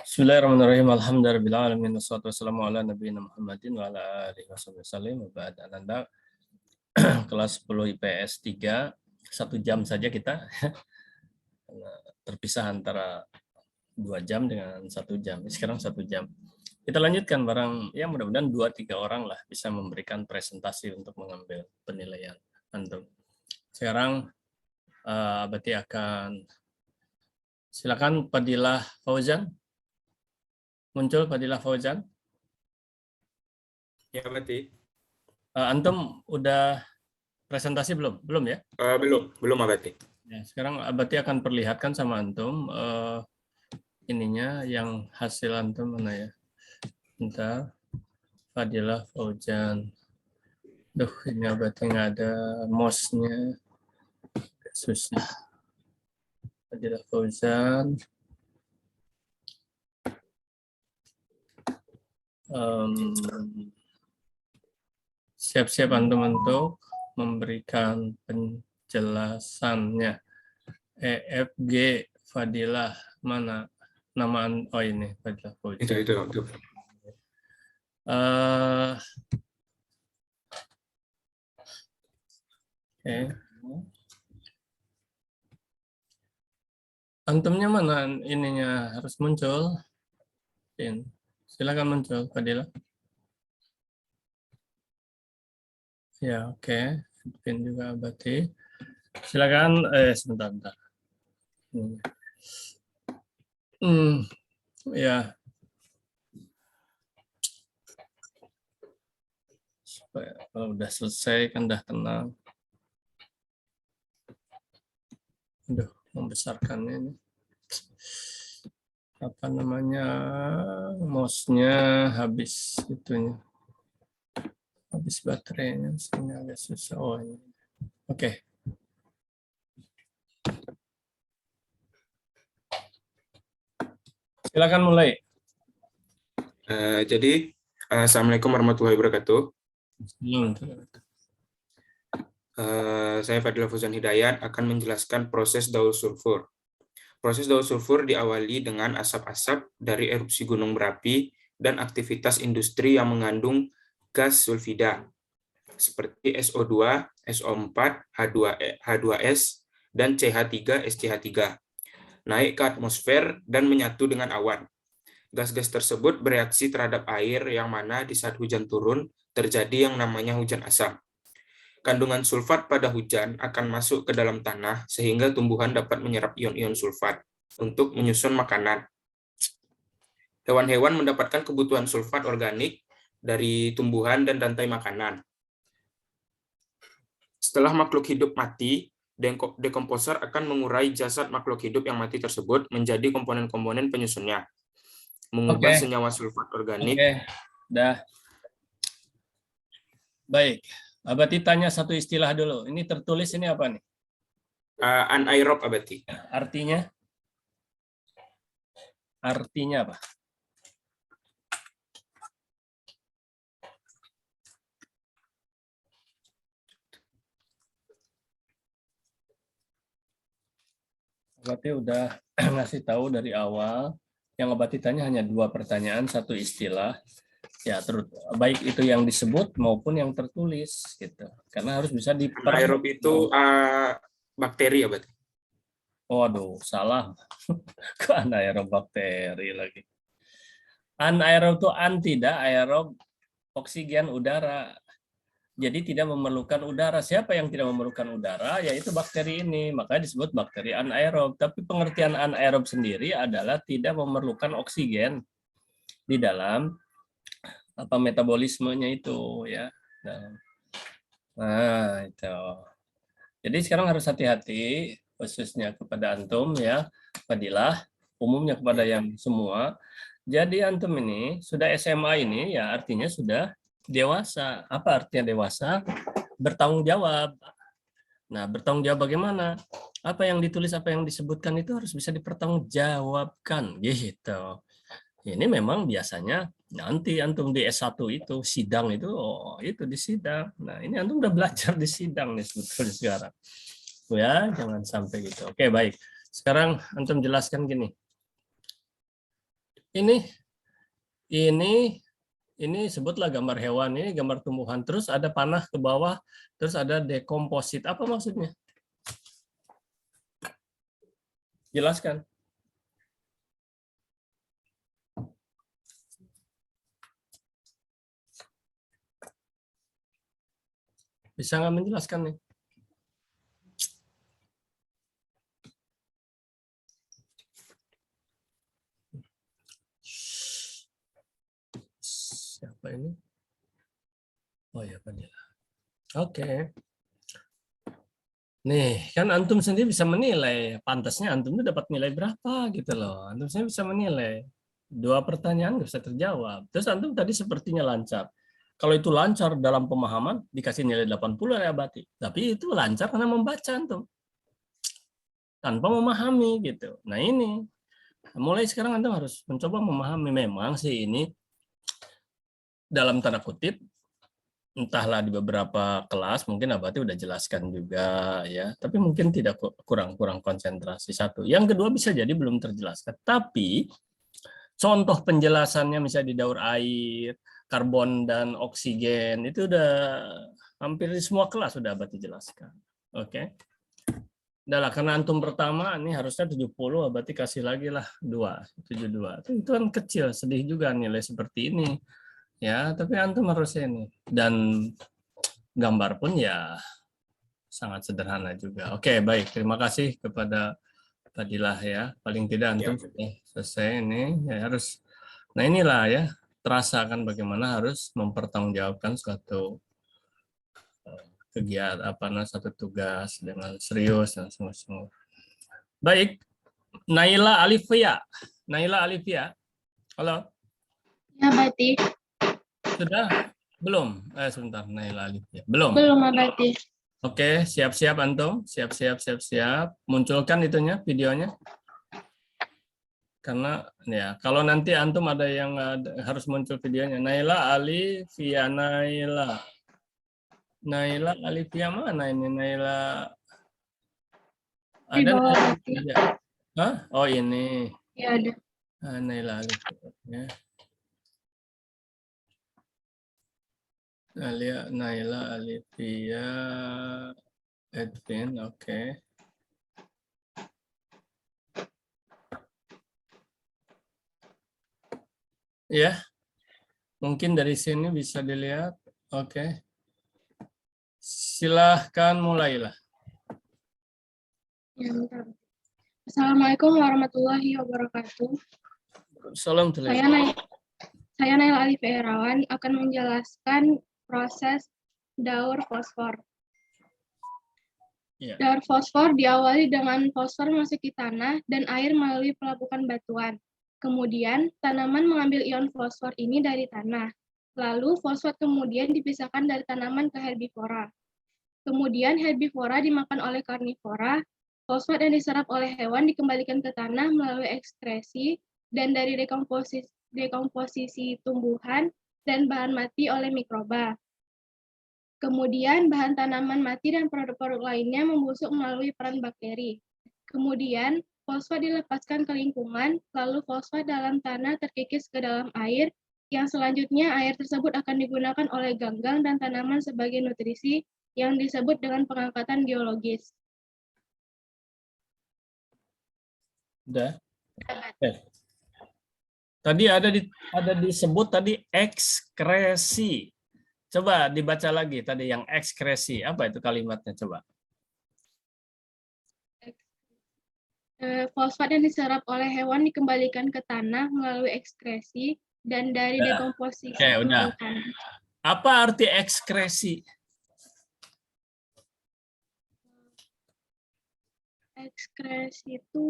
Bismillahirrahmanirrahim. Alhamdulillahirabbil wassalatu wassalamu ala nabiyina Muhammadin wa ala alihi wasallam. Ananda kelas 10 IPS 3, 1 jam saja kita. Terpisah antara 2 jam dengan 1 jam. Sekarang 1 jam. Kita lanjutkan barang ya, mudah-mudahan 2-3 orang lah bisa memberikan presentasi untuk mengambil penilaian antum. Sekarang berarti akan silakan Fadilah Fauzan. Muncul Fadilah Fauzan. Ya, berarti. Antum udah presentasi belum? Belum ya? Belum Abati. Ya, sekarang Abati akan perlihatkan sama antum ininya yang hasil antum mana ya? Bentar. Fadilah Fauzan. Duh, ini Abati nggak ada mouse-nya. Susah. Fadilah Fauzan. Siap-siap antum untuk memberikan penjelasannya. EFG Fadilah mana nama? Oh ini Fadilah Fauzan. Itu. Oke. Antumnya mana ininya harus muncul? Silakan muncul Fadilah. Ya, oke. Pin juga berarti. Silakan sebentar. Ya. Supaya kalau udah selesai kan udah tenang. Aduh, membesarkannya ini. Apa namanya? Mouse-nya habis itunya. Habis baterainya, sehingga agak susah. Oh, ini. Oke. Silakan mulai. Jadi, Assalamualaikum warahmatullahi wabarakatuh. Saya Fadilah Fauzan Hidayat akan menjelaskan proses daur sulfur. Proses daur sulfur diawali dengan asap-asap dari erupsi gunung berapi dan aktivitas industri yang mengandung gas sulfida seperti SO2, SO4, H2S, dan CH3, SCH3 naik ke atmosfer dan menyatu dengan awan. Gas-gas tersebut bereaksi terhadap air yang mana di saat hujan turun terjadi yang namanya hujan asam. Kandungan sulfat pada hujan akan masuk ke dalam tanah sehingga tumbuhan dapat menyerap ion-ion sulfat untuk menyusun makanan. Hewan-hewan mendapatkan kebutuhan sulfat organik dari tumbuhan dan rantai makanan. Setelah makhluk hidup mati, dekomposer akan mengurai jasad makhluk hidup yang mati tersebut menjadi komponen-komponen penyusunnya, mengubah senyawa sulfat organik. Oke, dah. Baik. Abati tanya satu istilah dulu. Ini tertulis ini apa nih? Anaerob, Abati. Artinya? Artinya apa? Abati udah ngasih tahu dari awal. Yang Abati tanya hanya 2 pertanyaan, 1 istilah. Ya, baik itu yang disebut maupun yang tertulis gitu. Karena harus bisa Anaerob itu bakteri, Abati. Waduh, salah. Kok anaerob bakteri lagi? Anaerob itu tidak aerob oksigen udara. Jadi tidak memerlukan udara. Siapa yang tidak memerlukan udara? Yaitu bakteri ini. Makanya disebut bakteri anaerob. Tapi pengertian anaerob sendiri adalah tidak memerlukan oksigen di dalam apa metabolismenya itu ya. Nah, itu. Jadi sekarang harus hati-hati khususnya kepada antum ya, Fadilah, umumnya kepada yang semua. Jadi antum ini sudah SMA ini ya artinya sudah dewasa. Apa artinya dewasa? Bertanggung jawab. Nah, bertanggung jawab bagaimana? Apa yang ditulis, apa yang disebutkan itu harus bisa dipertanggungjawabkan gitu. Ini memang biasanya nanti antum di S1 itu sidang itu itu di sidang. Nah, ini antum udah belajar di sidang nih sebetulnya sekarang. Ya, jangan sampai gitu. Oke, baik. Sekarang antum jelaskan gini. ini sebutlah gambar hewan, ini gambar tumbuhan, terus ada panah ke bawah, terus ada dekomposit. Apa maksudnya? Jelaskan. Bisa nggak menjelaskan nih? Siapa ini? Oh ya, Fadila. Oke. Nih, kan antum sendiri bisa menilai. Pantasnya antum itu dapat nilai berapa gitu loh. Antum sendiri bisa menilai. 2 pertanyaan nggak bisa terjawab. Terus antum tadi sepertinya lancar. Kalau itu lancar dalam pemahaman, dikasih nilai 80 ya berarti. Tapi itu lancar karena membaca antum. Tanpa memahami gitu. Nah ini, mulai sekarang antum harus mencoba memahami. Memang sih ini dalam tanda kutip, entahlah di beberapa kelas mungkin Abati udah jelaskan juga ya, tapi mungkin tidak kurang konsentrasi satu. Yang kedua bisa jadi belum terjelaskan, tapi contoh penjelasannya misalnya di daur air, karbon dan oksigen itu udah hampir di semua kelas sudah Abati jelaskan. Oke. Udah lah, karena antum pertama ini harusnya 70, Abati kasih lagi lah 72. Itu kan kecil, sedih juga nilai seperti ini. Ya, tapi antum harus ini. Dan gambar pun ya sangat sederhana juga. Oke, baik. Terima kasih kepada Fadilah ya. Paling tidak antum selesai ini ya harus. Nah, inilah ya, terasa kan bagaimana harus mempertanggungjawabkan suatu kegiatan satu tugas dengan serius dan sungguh-sungguh. Baik. Naila Alifia. Naila Alifia. Halo. Ya, Abati. Sudah? Belum? Sebentar, Naila Alifia. Belum? Belum, Abati. Oke, siap-siap antum. Siap-siap. Munculkan itunya, videonya. Karena ya, kalau nanti antum ada yang harus muncul videonya. Naila Alifia, Naila Alifia mana ini? Naila Di ada bawah, nggak? Abati. Hah? Oh ini. Ya, ada. Naila Alifia. Naila Alifia Edwin, oke. Ya, mungkin dari sini bisa dilihat. Oke. Silahkan mulailah. Ya, bentar. Assalamualaikum warahmatullahi wabarakatuh. Salam Saya Naila Alif Erawan akan menjelaskan proses daur fosfor. Ya. Daur fosfor diawali dengan fosfor memasuki tanah dan air melalui pelapukan batuan. Kemudian, tanaman mengambil ion fosfor ini dari tanah. Lalu, fosfor kemudian dipisahkan dari tanaman ke herbivora. Kemudian, herbivora dimakan oleh karnivora. Fosfat yang diserap oleh hewan dikembalikan ke tanah melalui ekskresi dan dari dekomposisi tumbuhan dan bahan mati oleh mikroba. Kemudian, bahan tanaman mati dan produk-produk lainnya membusuk melalui peran bakteri. Kemudian, fosfat dilepaskan ke lingkungan, lalu fosfat dalam tanah terkikis ke dalam air, yang selanjutnya air tersebut akan digunakan oleh ganggang dan tanaman sebagai nutrisi yang disebut dengan pengangkatan geologis. Udah. Tadi ada disebut tadi ekskresi. Coba dibaca lagi tadi yang ekskresi. Apa itu kalimatnya coba? Fosfat yang diserap oleh hewan dikembalikan ke tanah melalui ekskresi dan dari dekomposisi udah. tumbuhan. Apa arti ekskresi? Ekskresi itu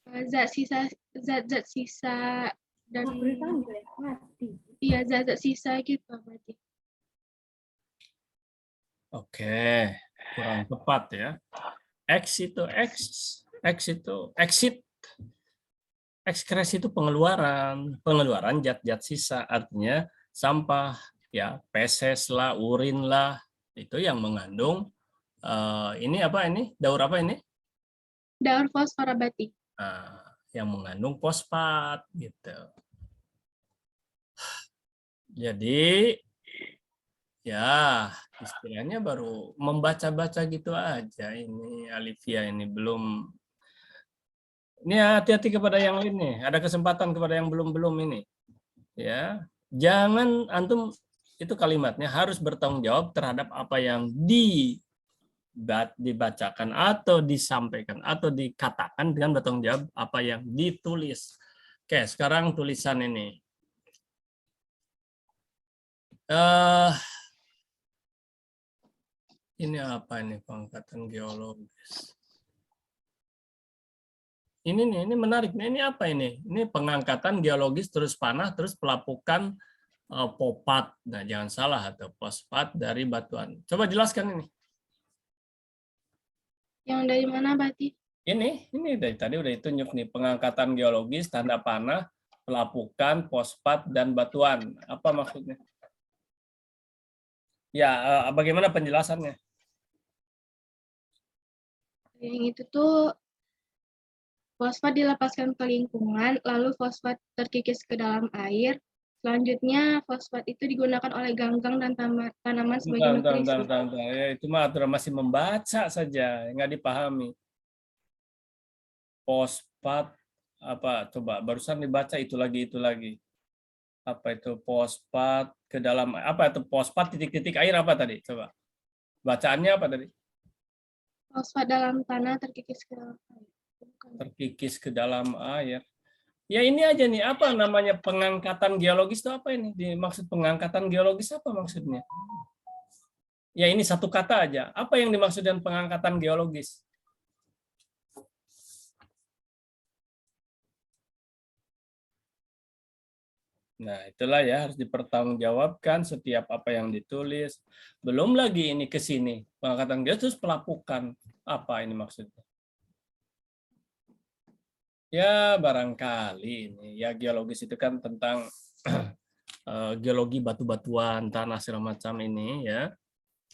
zat-zat sisa dan iya zat-zat sisa gitu berarti. Oke, kurang tepat ya. Exit. Ekskresi itu pengeluaran zat-zat sisa, artinya sampah ya, feses lah, urin lah, itu yang mengandung ini daur apa ini? Daur fosfor abadi. Nah, yang mengandung fosfat gitu. Jadi ya istilahnya baru membaca-baca gitu aja ini Alivia ini belum. Ini hati-hati kepada yang lain nih. Ada kesempatan kepada yang belum-belum ini. Ya, jangan antum itu kalimatnya harus bertanggung jawab terhadap apa yang dibacakan atau disampaikan atau dikatakan dengan bertanggung jawab apa yang ditulis. Oke, sekarang tulisan ini. Ini apa ini pengangkatan geologis? Ini menarik. Ini apa ini? Ini pengangkatan geologis terus panah terus pelapukan popat. Nah, jangan salah atau fosfat dari batuan. Coba jelaskan ini. Yang dari mana berarti? Ini dari tadi udah ditunjuk nih pengangkatan geologis tanda panah, pelapukan, fosfat dan batuan. Apa maksudnya? Ya, bagaimana penjelasannya? Yang itu tuh fosfat dilepaskan ke lingkungan, lalu fosfat terkikis ke dalam air. Selanjutnya, fosfat itu digunakan oleh ganggang dan tanaman sebagai nutrisi. Ya, itu mah masih membaca saja, nggak dipahami. Fosfat apa? Coba barusan dibaca itu lagi. Apa itu fosfat ke dalam apa itu fosfat titik-titik air apa tadi? Coba bacaannya apa tadi? Fosfat dalam tanah terkikis ke dalam air. Terkikis ke dalam air. Ya ini aja nih, apa namanya pengangkatan geologis itu apa ini? Dimaksud pengangkatan geologis apa maksudnya? Ya ini satu kata aja. Apa yang dimaksud dengan pengangkatan geologis? Nah, itulah ya harus dipertanggungjawabkan setiap apa yang ditulis. Belum lagi ini ke sini. Pengangkatan geologis pelapukan. Apa ini maksudnya? Ya barangkali ini ya geologis itu kan tentang geologi batu-batuan, tanah segala macam ini ya.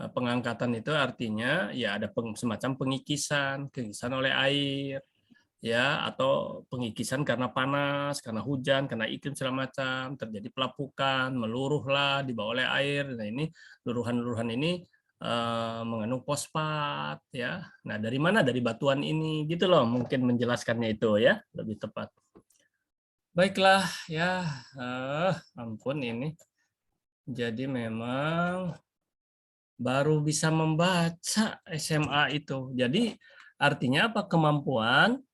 Nah, pengangkatan itu artinya ya ada semacam pengikisan oleh air ya atau pengikisan karena panas, karena hujan, karena iklim segala macam, terjadi pelapukan, meluruhlah dibawa oleh air. Nah, ini luruhan-luruhan ini mengandung fosfat ya. Nah, dari mana? Dari batuan ini gitu loh, mungkin menjelaskannya itu ya, lebih tepat. Baiklah ya, ampun ini. Jadi memang baru bisa membaca SMA itu. Jadi artinya apa? Kemampuan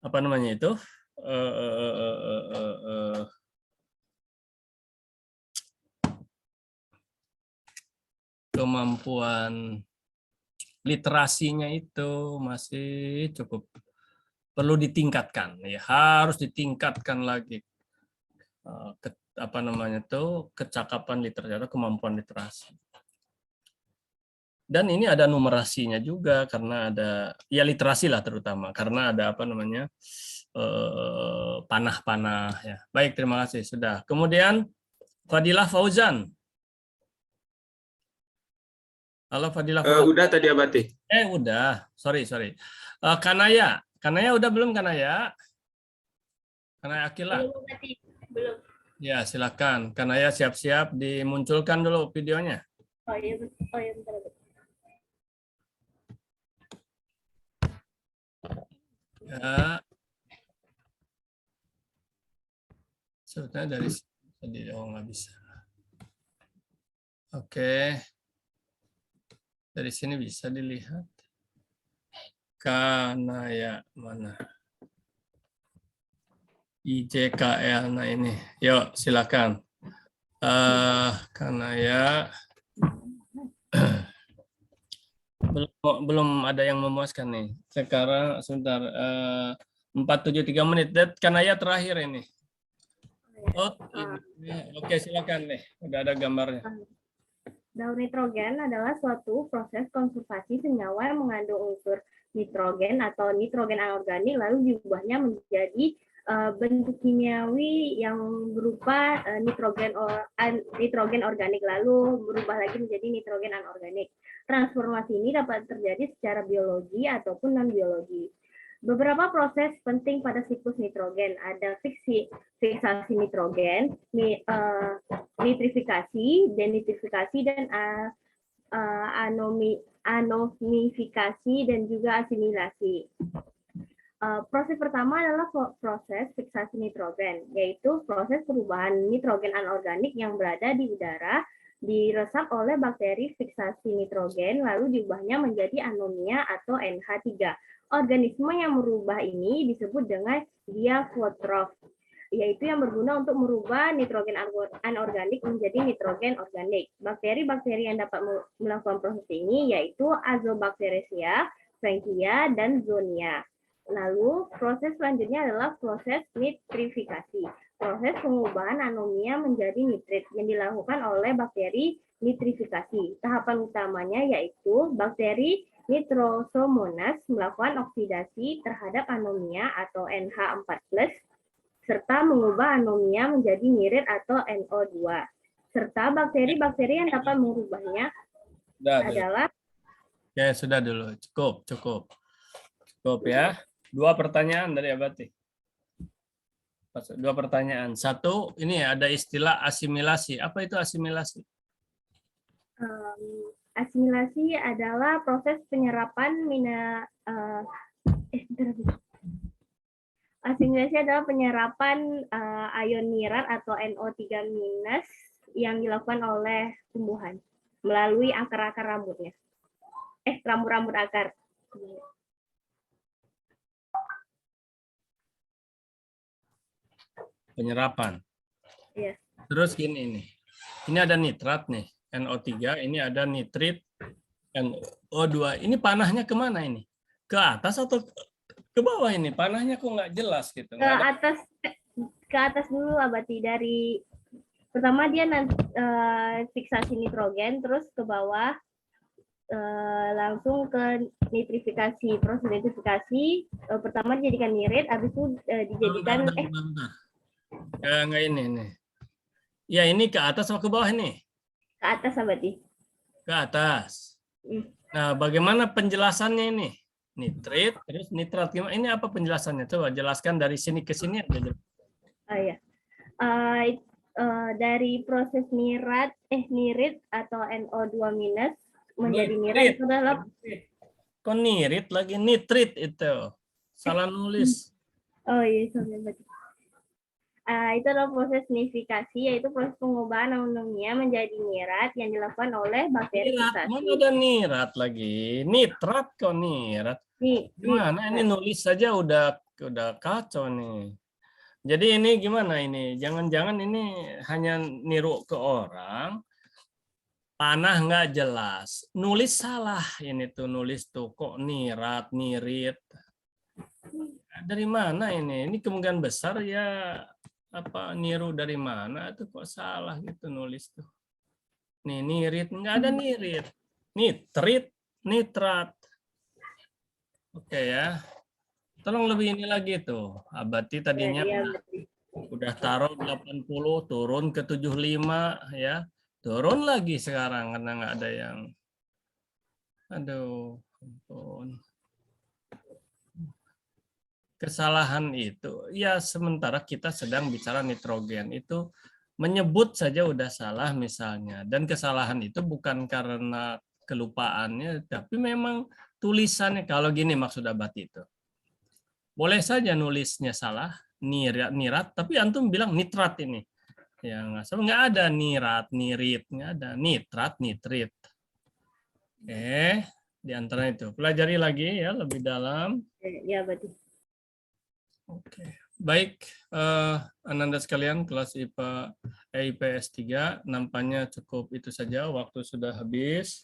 apa namanya itu? Kemampuan literasinya itu masih cukup perlu ditingkatkan ya, harus ditingkatkan lagi apa namanya tuh kecakapan literasi atau kemampuan literasi. Dan ini ada numerasinya juga karena ada ya literasi lah terutama karena ada apa namanya panah-panah ya. Baik, terima kasih sudah. Kemudian Fadilah Fauzan. Halo Fadilah Fauzan. Udah tadi Abati. Udah. Sorry. Kanaya udah belum Kanaya? Kanaya Akila. Belum. Ya, silakan. Kanaya siap-siap dimunculkan dulu videonya. Oh iya bentar. Ya. Sebetulnya dari sini nggak bisa. Oke. Dari sini bisa dilihat. Kanaya mana? IJKL. Nah ini. Yuk, silakan. Kanaya belum ada yang memuaskan nih. Sekarang sebentar 4:73 menit. Kanaya terakhir ini. Oh, ini. Oke, silakan nih. Udah ada gambarnya. Daur nitrogen adalah suatu proses konservasi senyawa yang mengandung unsur nitrogen atau nitrogen anorganik lalu diubahnya menjadi bentuk kimiawi yang berupa nitrogen organik lalu berubah lagi menjadi nitrogen anorganik. Transformasi ini dapat terjadi secara biologi ataupun non biologi. Beberapa proses penting pada siklus nitrogen ada fiksasi nitrogen, nitrifikasi, denitrifikasi, dan anomifikasi dan juga asimilasi. Proses pertama adalah proses fiksasi nitrogen, yaitu proses perubahan nitrogen anorganik yang berada di udara diresap oleh bakteri fiksasi nitrogen, lalu diubahnya menjadi anomia atau NH3. Organisme yang merubah ini disebut dengan diafotrof, yaitu yang berguna untuk merubah nitrogen anorganik menjadi nitrogen organik. Bakteri-bakteri yang dapat melakukan proses ini yaitu Azobacteriaceae, Frankia, dan Zonia. Lalu proses selanjutnya adalah proses nitrifikasi. Proses pengubahan anomia menjadi nitrit yang dilakukan oleh bakteri nitrifikasi. Tahapan utamanya yaitu bakteri Nitrosomonas melakukan oksidasi terhadap anomia atau NH4+, serta mengubah anomia menjadi nirit atau NO2. Serta bakteri-bakteri yang dapat mengubahnya adalah... Ya, sudah dulu. Cukup ya. 2 pertanyaan dari Abati. 2 pertanyaan. 1, ini ada istilah asimilasi. Apa itu asimilasi? Asimilasi adalah proses penyerapan asimilasi adalah penyerapan ion nirat atau NO3- yang dilakukan oleh tumbuhan melalui akar-akar rambutnya. Rambut-rambut akar. Penyerapan. Iya. Terus gini nih. Ini ada nitrat nih, NO3, ini ada nitrit NO2. Ini panahnya kemana ini? Ke atas atau ke bawah ini? Panahnya kok nggak jelas gitu. Ke atas dulu Abati. Dari pertama dia fiksasi nitrogen, terus ke bawah langsung ke nitrifikasi. Proses nitrifikasi pertama dijadikan nirit, habis itu dijadikan nggak ini nih. Ya ini ke atas atau ke bawah ini? Ke atas Abati. Ke atas. Nah, bagaimana penjelasannya ini? Nitrit, terus nitrat. Gimana? Ini apa penjelasannya? Coba jelaskan dari sini ke sini aja. Ya. Dari proses nirit atau NO2- menjadi nirit itu adalah... Kok nirit lagi? Nitrit itu. Salah nulis. Oh iya, Abati. Itu adalah proses nitrifikasi, yaitu proses pengubahan anomia menjadi nirat yang dilakukan oleh bakteri fiksasi. Mana ada nirat lagi? Nitrat kok nirat? Gimana? Ini nulis saja udah kacau nih. Jadi ini gimana ini? Jangan-jangan ini hanya niru ke orang, panah nggak jelas. Nulis salah ini tuh, nulis tuh kok nirat, nirit. Dari mana ini? Ini kemungkinan besar ya apa niru dari mana itu kok salah gitu nulis tuh. Nih nirit, nggak ada nirit. Nitrit, nitrat. Oke ya. Tolong lebih ini lagi tuh. Abati tadinya udah taruh 80, turun ke 75 ya. Turun lagi sekarang karena nggak ada yang. Aduh, ampun. Kesalahan itu ya sementara kita sedang bicara nitrogen itu menyebut saja udah salah misalnya, dan kesalahan itu bukan karena kelupaannya tapi memang tulisannya. Kalau gini maksud Abati itu boleh saja nulisnya salah, nirat tapi antum bilang nitrat ini ya, nggak ada nirat, nirit, nggak ada nitrat, nitrit. Di antara itu pelajari lagi ya lebih dalam. Ya Abati. Oke, baik Ananda sekalian, kelas IPA IPS 3 nampaknya cukup itu saja, waktu sudah habis.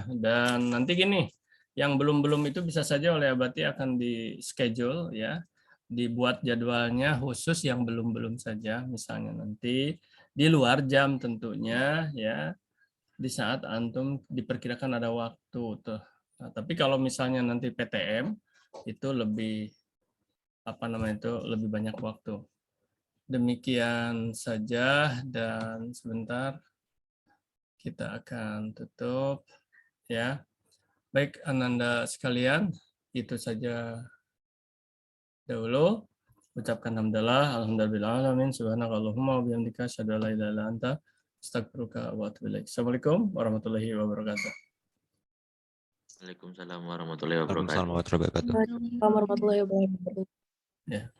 Dan nanti gini, yang belum itu bisa saja oleh Abati akan di schedule ya, dibuat jadwalnya khusus yang belum saja, misalnya nanti di luar jam tentunya ya, di saat antum diperkirakan ada waktu tuh. Nah, tapi kalau misalnya nanti PTM itu lebih lebih banyak waktu. Demikian saja dan sebentar kita akan tutup ya. Baik Ananda sekalian, itu saja dahulu. Ucapkan hamdalah, alhamdulillahirrahmanirrahim, subhanakallahumma wa bihamdika, asyhadu an la ilaha illa anta, astaghfiruka wa atubu ilaik. Assalamualaikum warahmatullahi wabarakatuh. Waalaikumsalam warahmatullahi wabarakatuh. Waalaikumsalam warahmatullahi wabarakatuh. Waalaikumsalam warahmatullahi wabarakatuh. Ya.